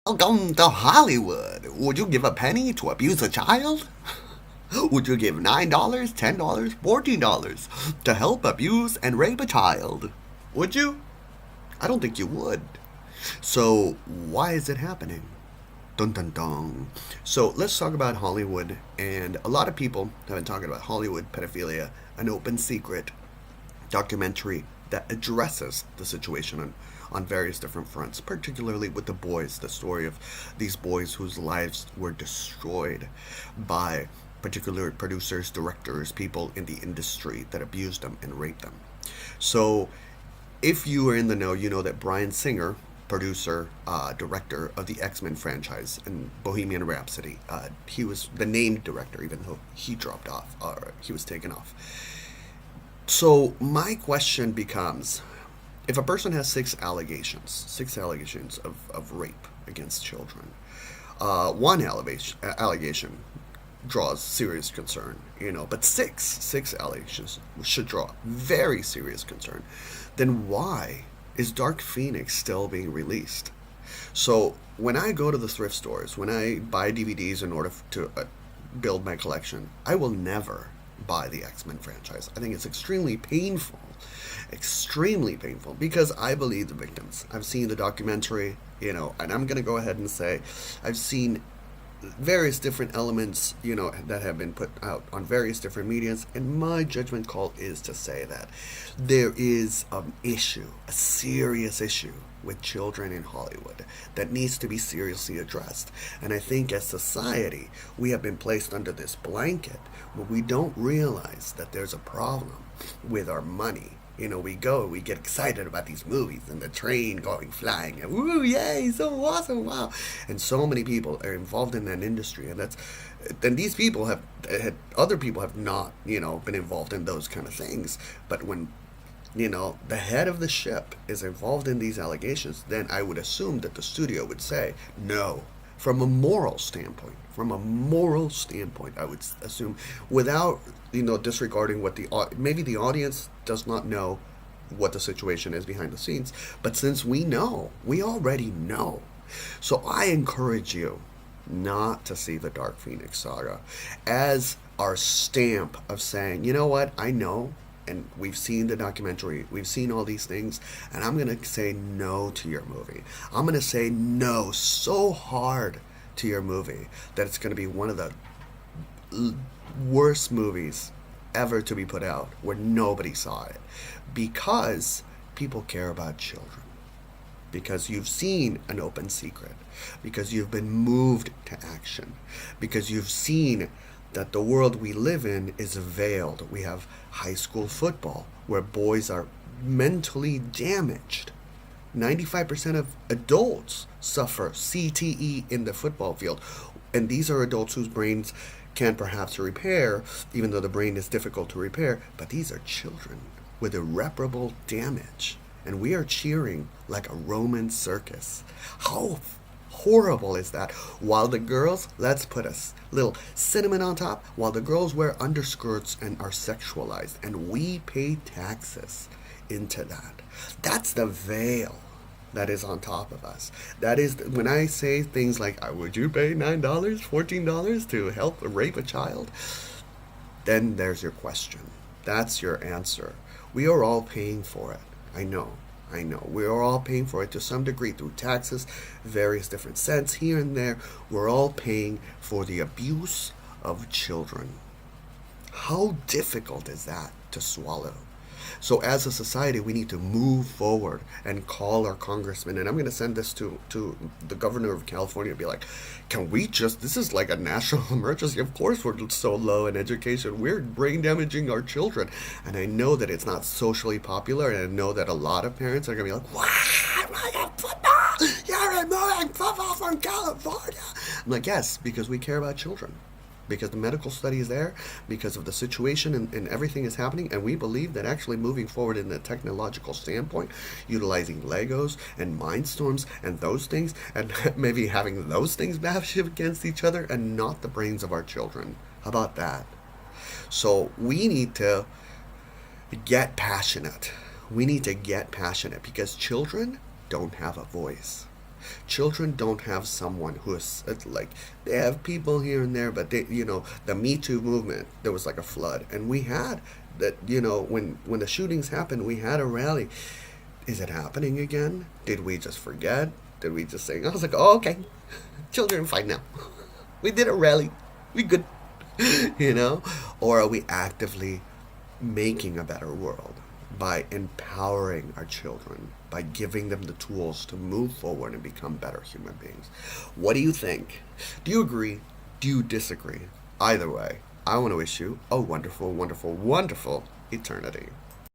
Welcome to Hollywood. Would you give a penny to abuse a child? Would you give $9, $10, $14 to help abuse and rape a child? Would you? I don't think you would. So, why is it happening? Dun dun dun. So, let's talk about Hollywood. And a lot of people have been talking about Hollywood pedophilia, an open secret documentary that addresses the situation on various different fronts, particularly with the boys, the story of these boys whose lives were destroyed by particular producers, directors, people in the industry that abused them and raped them. So, if you are in the know, you know that Bryan Singer, producer, director of the X-Men franchise and Bohemian Rhapsody, he was the named director, even though he dropped off, or he was taken off. So my question becomes, if a person has six allegations of rape against children, one allegation draws serious concern, but six allegations should draw very serious concern, then why is Dark Phoenix still being released? So when I go to the thrift stores, when I buy DVDs in order to build my collection, I will never buy the X-Men franchise. I think it's extremely painful, because I believe the victims. I've seen the documentary, and I'm going to go ahead and say I've seen various different elements, that have been put out on various different mediums, and my judgment call is to say that there is an issue, a serious issue with children in Hollywood that needs to be seriously addressed. And I think as society, we have been placed under this blanket where we don't realize that there's a problem with our money. We get excited about these movies and the train going flying and woo, yay, so awesome, wow. And so many people are involved in that industry, and these people other people have not, been involved in those kind of things. But when, the head of the ship is involved in these allegations, then I would assume that the studio would say no. From a moral standpoint, I would assume, without disregarding what maybe the audience does not know what the situation is behind the scenes, but since we already know. So I encourage you not to see the Dark Phoenix saga as our stamp of saying, you know what, I know, and we've seen the documentary, we've seen all these things, and I'm going to say no to your movie. I'm going to say no so hard to your movie that it's going to be one of the worst movies ever to be put out, where nobody saw it, because people care about children, because you've seen an open secret, because you've been moved to action, because you've seen that the world we live in is veiled. We have high school football where boys are mentally damaged. 95% of adults suffer CTE in the football field. And these are adults whose brains can perhaps repair, even though the brain is difficult to repair. But these are children with irreparable damage. And we are cheering like a Roman circus. How horrible is that? While the girls, let's put a little cinnamon on top, while the girls wear underskirts and are sexualized, and we pay taxes into that. That's the veil that is on top of us. That is, when I say things like, would you pay $9, $14 to help rape a child? Then there's your question. That's your answer. We are all paying for it. I know. We are all paying for it to some degree through taxes, various different cents here and there. We're all paying for the abuse of children. How difficult is that to swallow? So as a society, we need to move forward and call our congressman. And I'm going to send this to the governor of California and be like, can we this is like a national emergency. Of course we're so low in education. We're brain damaging our children. And I know that it's not socially popular. And I know that a lot of parents are going to be like, what? Football? You're removing football from California. I'm like, yes, because we care about children. Because the medical study is there, because of the situation and everything is happening, and we believe that actually moving forward in the technological standpoint, utilizing Legos and Mindstorms and those things, and maybe having those things bash against each other and not the brains of our children. How about that? So we need to get passionate. Because children don't have a voice. Children don't have someone who is like, they have people here and there, but they, the Me Too movement, there was like a flood, and we had that, when the shootings happened, we had a rally. Is it happening again? Did we just forget? Did we just say? I was like, oh, okay, children fine now. We did a rally. We good. Or are we actively making a better world by empowering our children, by giving them the tools to move forward and become better human beings? What do you think? Do you agree? Do you disagree? Either way, I want to wish you a wonderful, wonderful, wonderful eternity.